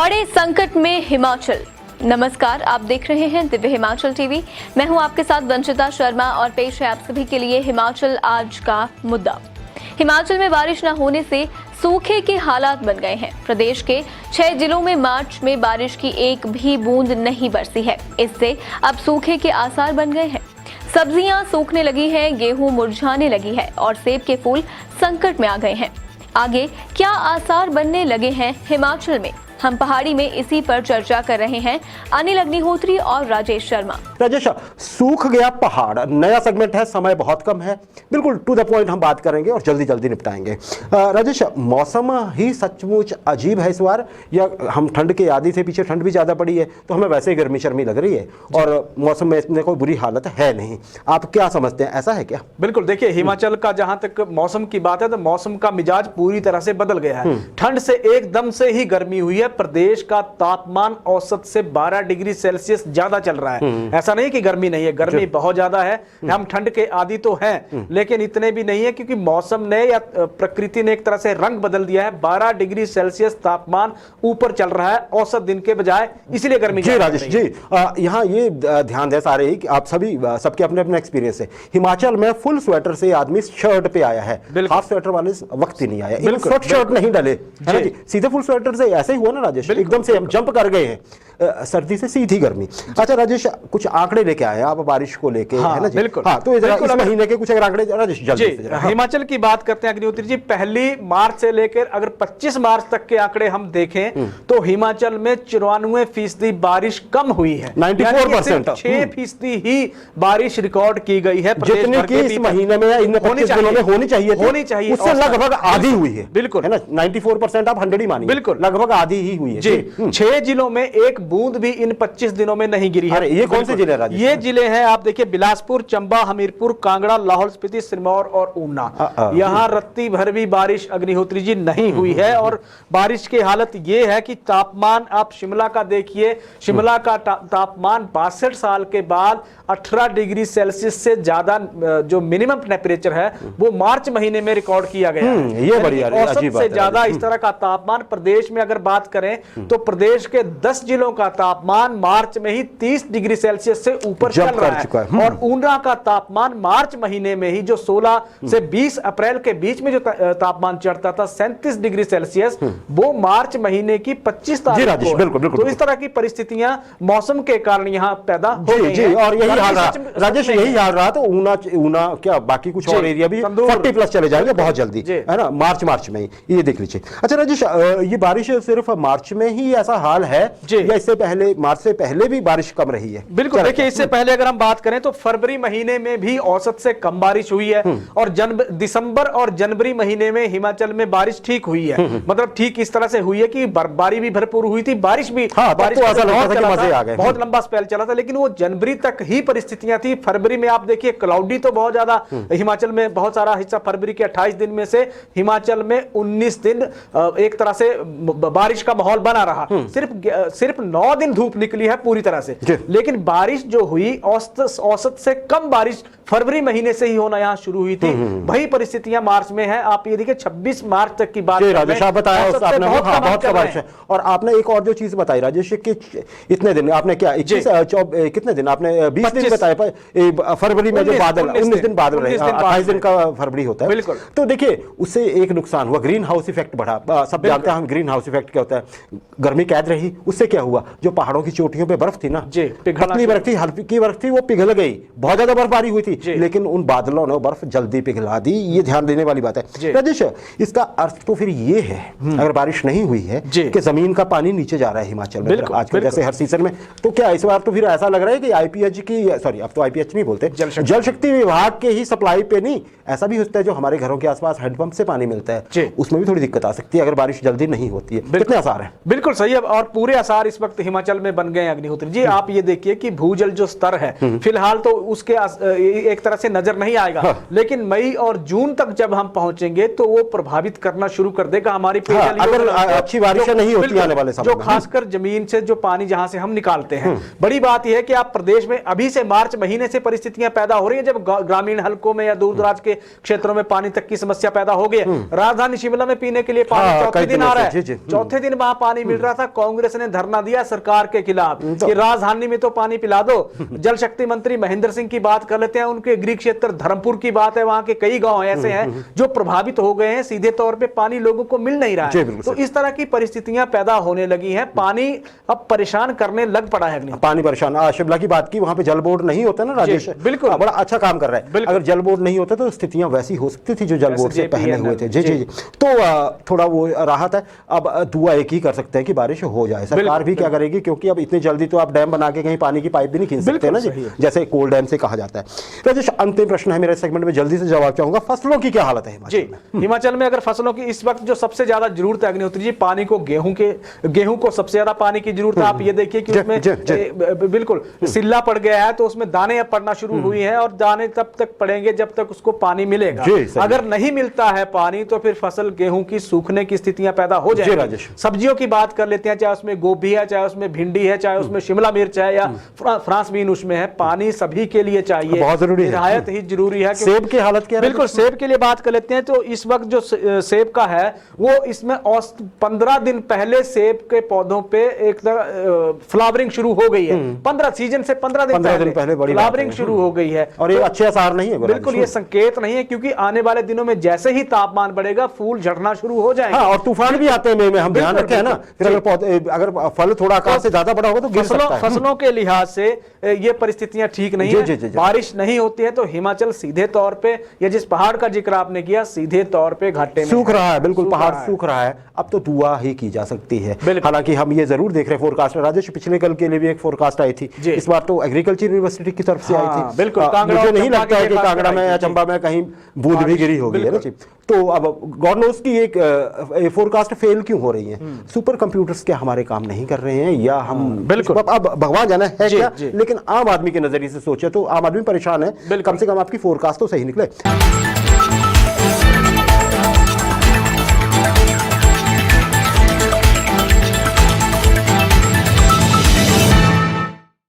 बड़े संकट में हिमाचल। नमस्कार, आप देख रहे हैं दिव्य हिमाचल टीवी। मैं हूं आपके साथ वंशिता शर्मा और पेश है आप सभी के लिए हिमाचल आज का मुद्दा। हिमाचल में बारिश न होने से सूखे के हालात बन गए हैं। प्रदेश के 6 जिलों में मार्च में बारिश की एक भी बूंद नहीं बरसी है। इससे अब सूखे के आसार बन गए हैं। सब्जियां सूखने लगी हैं, गेहूं मुरझाने लगी है और सेब के फूल संकट में आ गए हैं। आगे क्या आसार बनने लगे हैं हिमाचल में, हम पहाड़ी में इसी पर चर्चा कर रहे हैं अनिल अग्निहोत्री और राजेश शर्मा। राजेश, सूख गया पहाड़ नया सेगमेंट है, समय बहुत कम है, बिल्कुल टू द पॉइंट हम बात करेंगे और जल्दी जल्दी निपटाएंगे। राजेश, मौसम ही सचमुच अजीब है इस बार, या हम ठंड के आदि से पीछे ठंड भी ज़्यादा पड़ी है तो हमें वैसे ही गर्मी शर्मी लग रही है और मौसम में इतने कोई बुरी हालत है नहीं। आप क्या समझते हैं, ऐसा है क्या? बिल्कुल, देखिए हिमाचल का जहां तक मौसम की बात है तो मौसम का मिजाज पूरी तरह से बदल गया है। ठंड से एकदम से ही गर्मी हुई है। प्रदेश का तापमान औसत से 12 डिग्री सेल्सियस ज्यादा चल रहा है। ऐसा नहीं कि गर्मी नहीं है, गर्मी बहुत ज्यादा है। हम ठंड के आदी तो हैं, लेकिन इतने भी नहीं है क्योंकि मौसम ने या प्रकृति ने एक तरह से रंग बदल दिया है। 12 डिग्री सेल्सियस तापमान ऊपर चल रहा है औसत दिन के बजाय, इसलिए गर्मी। जी राजेश जी, यहाँ ये ध्यान दें सारे ही कि आप सभी सबके अपने अपने एक्सपीरियंस है। हिमाचल में फुल स्वेटर से आदमी शर्ट पे आया है, हाफ स्वेटर वाले वक्त ही नहीं आया, शॉर्ट शर्ट नहीं डाले, है ना जी? सीधे फुल स्वेटर से ऐसे ही हुआ ना राजेश, एकदम से हम जंप कर गए हैं सर्दी से सीधी गर्मी। अच्छा राजेश, कुछ आंकड़े लेके आए आप बारिश को लेके, है ना जी? बिल्कुल। हाँ, तो इस महीने के कुछ आंकड़े राजेश जल्दी से। हिमाचल की बात करते हैं अग्निहोत्री जी। पहली मार्च से लेकर अगर 25 मार्च तक के आंकड़े हम देखें तो हिमाचल में 94% बारिश कम हुई है। 94%, 6% ही बारिश रिकॉर्ड की गई है। जितनी की इस महीने में या इन 25 दिनों में होनी चाहिए, उससे लगभग आधी हुई है। बिल्कुल, है ना? 94% आप 100 ही मानिए, बिल्कुल लगभग आधी ही हुई है जी। 6 जिलों में एक बूंद भी इन 25 दिनों में नहीं गिरी है। ये कौन से जिले हैं राजेश? ये जिले हैं, आप देखिए, बिलासपुर, चंबा, हमीरपुर, कांगड़ा, लाहौल स्पीति, सिरमौर और ऊना। यहां रत्ती भर भी बारिश अग्निहोत्री जी नहीं हुई है। और बारिश की हालत ये है कि तापमान आप शिमला का देखिए, शिमला का तापमान 62 साल के बाद 18 डिग्री सेल्सियस से ज्यादा जो मिनिमम टेम्परेचर है वो मार्च महीने में रिकॉर्ड किया गया है। ये बढ़िया औसत से ज्यादा इस तरह का तापमान प्रदेश में अगर बात करें तो प्रदेश के 10 जिलों का तापमान मार्च में ही 30 डिग्री सेल्सियस से ऊपर चल रहा है। और ऊना का तापमान मार्च महीने में ही जो 16 से 20 अप्रैल के बीच में जो तापमान चढ़ता था 37 डिग्री सेल्सियस, वो मार्च महीने की 25 तारीख को। तो इस तरह की परिस्थितियां मौसम के कारण यहाँ पैदा हो गई हैं। और यही हाल रहा राजेश, यही हाल रहा तो ऊना क्या बाकी कुछ और एरिया भी 40+ चले जाएंगे बहुत जल्दी, है ना? मार्च में ही ये देख लीजिए। अच्छा राजेश, ये बारिश सिर्फ मार्च में ही ऐसा हाल है या इससे पहले, मार्च से पहले भी बारिश कम रही है? बिल्कुल, देखिए इससे पहले अगर हम बात करें तो फरवरी महीने में भी औसत से कम बारिश हुई है और दिसंबर और जनवरी महीने में हिमाचल में बारिश ठीक हुई है। मतलब ठीक इस तरह से हुई है कि बर्फबारी भी भरपूर हुई थी, बारिश भी, बहुत लंबा स्पेल चला था, लेकिन वो जनवरी तक ही परिस्थितियां थी। फरवरी में आप देखिए क्लाउडी तो बहुत ज्यादा हिमाचल में, बहुत सारा हिस्सा फरवरी के 28 दिन में से हिमाचल में 19 दिन एक तरह से बारिश का माहौल बना रहा। सिर्फ 9 दिन धूप निकली है पूरी तरह से, लेकिन बारिश जो हुई औसत से कम बारिश फरवरी महीने से ही होना यहाँ शुरू हुई थी। वही परिस्थितियां मार्च में है। आप ये देखिए 26 मार्च तक की बात राजेश बताया बहुत बारिश है। और आपने एक और जो चीज बताई राजेश कि इतने दिन आपने क्या 21 कितने दिन आपने 20 दिन बताया फरवरी में, जो बादल 19 दिन बादल रहे, 28 दिन का फरवरी होता है। बिल्कुल। तो देखिए उससे एक नुकसान हुआ, ग्रीन हाउस इफेक्ट बढ़ा। सब जानते हैं हम ग्रीन हाउस इफेक्ट क्या होता है। गर्मी कैद रही, उससे क्या हुआ, जो पहाड़ों की चोटियों पे बर्फ थी ना, पतली बर्फ थी, हल्की बर्फ थी, वो पिघल गई। बहुत ज्यादा बर्फबारी हुई थी, लेकिन उन बादलों ने बर्फ जल्दी पिघला दी। ये ध्यान देने वाली बात है राजेश। इसका अर्थ तो फिर ये है, अगर बारिश नहीं हुई है कि जमीन का पानी नीचे जा रहा है हिमाचल में आजकल जैसे हर सीजन में, तो क्या इस बार तो फिर ऐसा लग रहा है कि आईपीएच की, सॉरी अब तो आईपीएच नहीं बोलते, जल शक्ति विभाग के ही सप्लाई पे नहीं, ऐसा भी होता है जो हमारे घरों के आसपास हैंडपंप से पानी मिलता है, उसमें भी थोड़ी दिक्कत आ सकती है अगर बारिश जल्दी नहीं होती है। कितने आसार है? बिल्कुल सही है। और पूरे आसार इस वक्त वक्त हिमाचल में बन गए अग्निहोत्री जी। आप ये देखिए कि भूजल जो स्तर है फिलहाल तो उसके एक तरह से नजर नहीं आएगा, लेकिन मई और जून तक जब हम पहुंचेंगे तो वो प्रभावित करना शुरू कर देगा हमारी पेयजल अगर अच्छी बारिश नहीं होती आने वाले समय जो खासकर जमीन से जो पानी जहां से हम निकालते हैं। बड़ी बात यह है कि आप प्रदेश में अभी से मार्च महीने से परिस्थितियां पैदा हो रही है जब ग्रामीण हलकों में या दूर दराज के क्षेत्रों में पानी तक की समस्या पैदा हो गई है। राजधानी शिमला में पीने के लिए पानी चौथे दिन आ रहा है, चौथे दिन वहां पानी मिल रहा था। कांग्रेस ने धरना दिया सरकार के खिलाफ कि राजधानी में तो पानी पिला दो। जल शक्ति मंत्री महेंद्र सिंह की बात कर लेते हैं, उनके गृह क्षेत्र धर्मपुर की बात है, वहां के कई गांव ऐसे हैं जो प्रभावित हो गए हैं, सीधे तौर पे पानी लोगों को मिल नहीं रहा है। तो इस तरह की परिस्थितियां पैदा होने लगी हैं, पानी अब परेशान करने लग पड़ा है। पानी परेशान, शिमला की बात की, वहां पे जल बोर्ड नहीं होता ना राजेश, बिल्कुल बड़ा अच्छा काम कर रहा है। अगर जल बोर्ड नहीं होता तो स्थितियां वैसी हो सकती थी जो जल बोर्ड से पहले हुए थे। जी जी, तो थोड़ा वो राहत है। अब दुआ एक ही कर सकते हैं कि बारिश हो जाए। सरकार भी क्या करेगी, क्योंकि अब इतनी जल्दी तो आप डैम बना के कहीं पानी की पाइप भी नहीं खींच सकते ना जी, जैसे कोल डैम से कहा जाता है। राजेश, अंतिम प्रश्न है मेरे सेगमेंट में, जल्दी से जवाब चाहूंगा। फसलों की क्या हालत है हिमाचल में? हिमाचल में अगर फसलों की इस वक्त जो सबसे ज्यादा जरूरत है अग्निहोत्री जी, पानी को, गेहूं को सबसे ज्यादा पानी की जरूरत है। आप ये देखिए कि उसमें बिल्कुल सिल्ला पड़ गया है, तो उसमें दाने अब पड़ना शुरू हुई हैं और दाने तब तक पड़ेंगे जब तक उसको पानी मिलेगा। अगर नहीं मिलता है पानी तो फिर फसल गेहूं की सूखने की स्थितियां पैदा हो जाएंगी। सब्जियों की बात कर लेते हैं, चाहे उसमें गोभी है, चाहे उसमें भिंडी है, चाहे उसमें शिमला मिर्च है या फ्रांस बीन उसमें है, पानी सभी के लिए चाहिए, बहुत जरूरी है, निहायत ही जरूरी है। सेब की हालत क्या है? बिल्कुल, सेब के लिए बात कर लेते हैं तो इस वक्त जो सेब का है वो इसमें 15 दिन पहले सेब के पौधों पे एक फ्लावरिंग शुरू हो गई है। 15 सीजन से 15 दिन पहले फ्लावरिंग शुरू हो गई है और ये अच्छे आसार नहीं है। बिल्कुल, ये संकेत नहीं है, क्योंकि आने वाले दिनों में जैसे ही तापमान बढ़ेगा फूल झड़ना शुरू हो जाएंगे। हाँ, और तूफान भी आते हैं मई में, हम ध्यान रखें ना। फिर अगर फल थोड़ा आकार से ज्यादा बड़ा होगा तो गिर सकता है। फसलों के लिहाज से ये परिस्थितियां ठीक नहीं है। बारिश नहीं होती है तो हिमाचल सीधे तौर पे, या जिस पहाड़ का जिक्र आपने किया, सीधे तौर पे घाटे में सूख रहा है। बिल्कुल, पहाड़ सूख रहा है। अब तो दुआ ही की जा सकती है। हालांकि हम ये जरूर देख रहे हैं फोरकास्ट, राजेश पिछले कल के लिए भी एक फोरकास्ट आई थी, इस बार तो एग्रीकल्चर यूनिवर्सिटी की तरफ से आई थी। बिल्कुल, मुझे नहीं लगता है कि कांगड़ा में या चंबा में कहीं बूंद भी गिरी होगी है ना। तो अब गॉड नोस की एक फोरकास्ट फेल क्यों हो रही है? सुपर कंप्यूटर्स क्या हमारे काम नहीं कर रहे हैं, या हम बिल्कुल, अब भगवान जाने है क्या, लेकिन आम आदमी के नजरिए से सोचे तो आम आदमी परेशान है। कम से कम आपकी फोरकास्ट तो सही निकले।